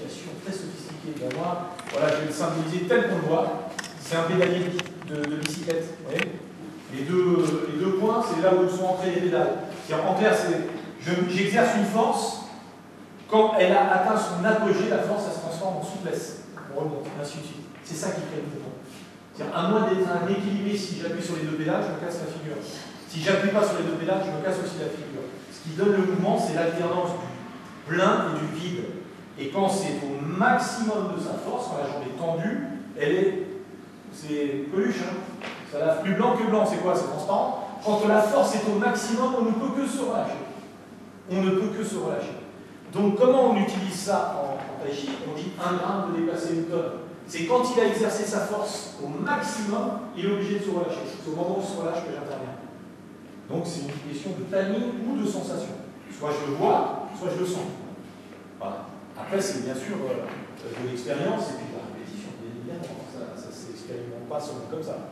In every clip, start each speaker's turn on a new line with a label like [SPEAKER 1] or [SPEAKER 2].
[SPEAKER 1] application très sophistiquée. Ben moi, voilà, je vais le symboliser tel qu'on le voit. C'est un pédalier de bicyclette. Vous voyez, les deux points, c'est là où sont entrées les pédales. En clair, j'exerce une force. Quand elle a atteint son apogée, la force, elle se transforme en souplesse. On remonte, ainsi de suite. C'est ça qui crée le mouvement. C'est-à-dire, à moins d'être un équilibré, si j'appuie sur les deux pédales, je me casse la figure. Si j'appuie pas sur les deux pédales, je me casse aussi la figure. Ce qui donne le mouvement, c'est l'alternance du plein et du vide. Et quand c'est au maximum de sa force, quand la jambe est tendue, c'est peluche, hein. Ça lave plus blanc que blanc, c'est quoi? C'est transparent. Quand la force est au maximum, on ne peut que se relâcher. On ne peut que se relâcher. Donc comment on utilise ça en tai chi? On dit 1 gramme de déplacer une tonne. C'est quand il a exercé sa force au maximum, il est obligé de se relâcher. C'est au moment où il se relâche que j'interviens. Donc c'est une question de timing ou de sensation. Soit je le vois, soit je le sens. Voilà. Après, c'est bien sûr de l'expérience et puis de la répétition. Évidemment, ça ne s'expérimente pas seulement comme ça.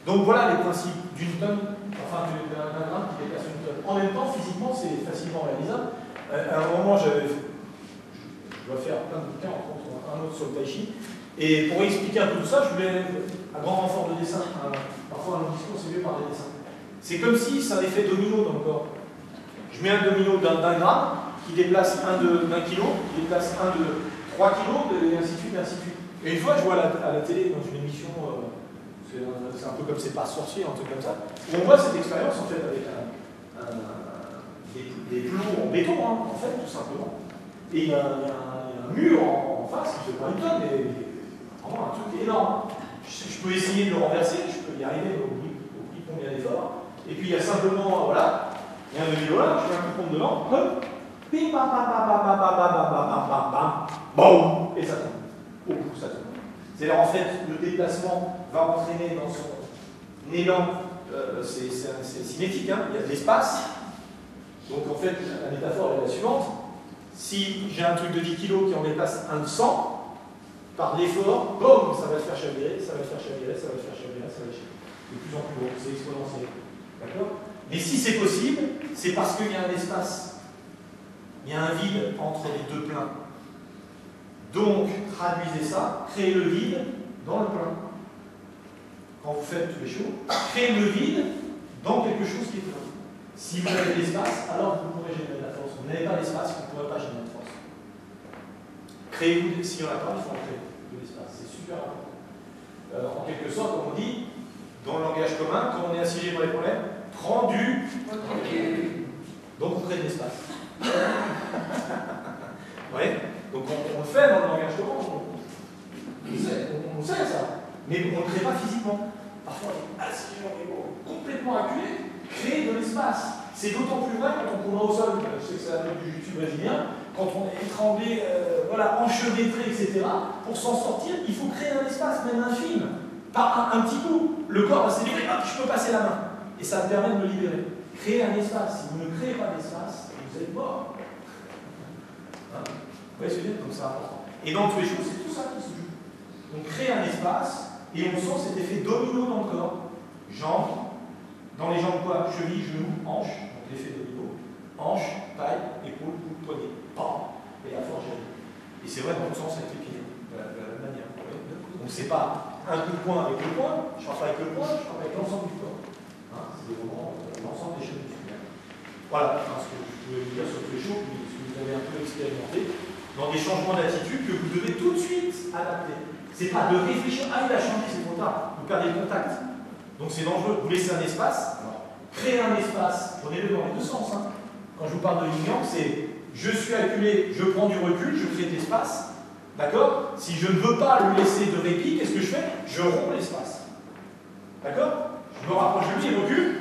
[SPEAKER 1] Donc voilà les principes d'une tonne, enfin d'un gramme qui déplace une tonne. En même temps, physiquement, c'est facilement réalisable. À un moment, je dois faire plein de bouquins, entre autres un autre sur le tai chi. Et pour expliquer un peu tout ça, je voulais, à grand renfort de dessin, parfois un discours c'est mieux par des dessins. C'est comme si c'est un effet domino dans le corps. Je mets un domino d'un gramme qui déplace d'un kilo, qui déplace un de 3 kilos, et ainsi de suite, et ainsi de suite. Et une fois, je vois à la télé, dans une émission, c'est un peu comme c'est pas sorcier, un truc comme ça, où on voit cette expérience en fait avec des plots en béton, hein, en fait, tout simplement. Et il y a un mur en face qui fait pas une tonne, mais vraiment un truc énorme. Je peux essayer de le renverser, je peux y arriver au prix combien d'efforts. Et puis il y a simplement, voilà, il y a un demi là, je fais un coup de pompe devant, hop, pim, pam, pam, pam, pam, pam, pam, pam, pam, pam, pam, boum, et ça tombe. Au coup, ça tombe. C'est-à-dire, en fait, le déplacement va entraîner dans son élan, c'est cinétique, hein, il y a de l'espace. Donc, en fait, la métaphore est la suivante. Si j'ai un truc de 10 kg qui en déplace un de 100, par l'effort, boum, ça va le faire chavirer, ça va le faire chavirer, ça va le faire chavirer, ça va le chavirer. De plus en plus gros, c'est exponentiel. D'accord? Mais si c'est possible, c'est parce qu'il y a un espace. Il y a un vide entre les deux pleins. Donc, traduisez ça, créez le vide dans le plein. Quand vous faites tous les choses, créez le vide dans quelque chose qui est plein. Si vous avez de l'espace, alors vous pourrez générer de la force. Vous n'avez pas d'espace, vous ne pourrez pas générer de force. Créez-vous, s'il n'y en a pas, il faut en créer de l'espace. C'est super important. En quelque sorte, comme on dit, dans le langage commun, quand on est assiégé par les problèmes, prends du. Donc on crée de l'espace. Oui. Donc on le fait dans le langage commun, on sait ça, mais on ne le crée pas physiquement. Parfois on est assiégé, on est complètement acculé, créer de l'espace. C'est d'autant plus vrai quand on tourne au sol, je sais que c'est la mode du jiu-jitsu brésilien, quand on est étranglé, voilà, enchevêtré, etc. Pour s'en sortir, il faut créer un espace, même infime. Par un petit coup, le corps va se libérer, hop, je peux passer la main. Et ça me permet de me libérer. Créer un espace. Si vous ne créez pas d'espace, vous êtes mort. Hein? Vous voyez ce que je veux dire? Donc c'est important. Et dans tous les choses, c'est tout ça qui se joue. Donc créer un espace, et on sent cet effet domino dans le corps. Jambes, dans les jambes quoi? Cheville, genou, hanche. Donc l'effet domino. Hanche, taille, épaule, coude, poignet. Pam. Et la force gère. Et c'est vrai dans le sens avec l'équilibre. De la même manière. Donc c'est pas un coup de poing avec le poing, je frappe avec le poing, je frappe avec l'ensemble du corps. Hein, c'est vraiment l'ensemble des chaînes musculaires. Voilà ce que je voulais vous dire sur tous les choses, ce que vous avez un peu expérimenté, dans des changements d'attitude que vous devez tout de suite adapter. C'est pas de réfléchir, ah il a changé, c'est trop tard, vous perdez le contact. Donc c'est dangereux, vous laissez un espace, alors, créer un espace, prenez-le dans les deux sens. Hein. Quand je vous parle de yin-yang, c'est je suis acculé, je prends du recul, je crée de l'espace. D'accord? Si je ne veux pas lui laisser de répit, qu'est-ce que je fais? Je romps l'espace. D'accord? Je me rapproche de lui, il recule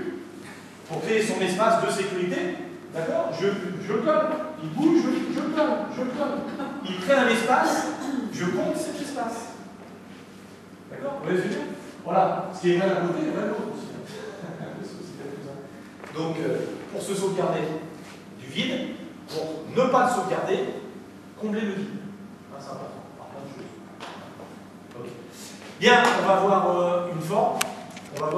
[SPEAKER 1] pour créer son espace de sécurité. D'accord? Je le colle. Il bouge, je le colle. Il crée un espace, je compte cet espace. D'accord? Vous voyez ce que je veux dire? Voilà. Ce qui est vrai d'un côté est vrai de l'autre aussi. Donc, pour se sauvegarder du vide, pour ne pas le sauvegarder, combler le vide. C'est important, par plein de choses. Okay. Bien, on va voir une forme. On va voir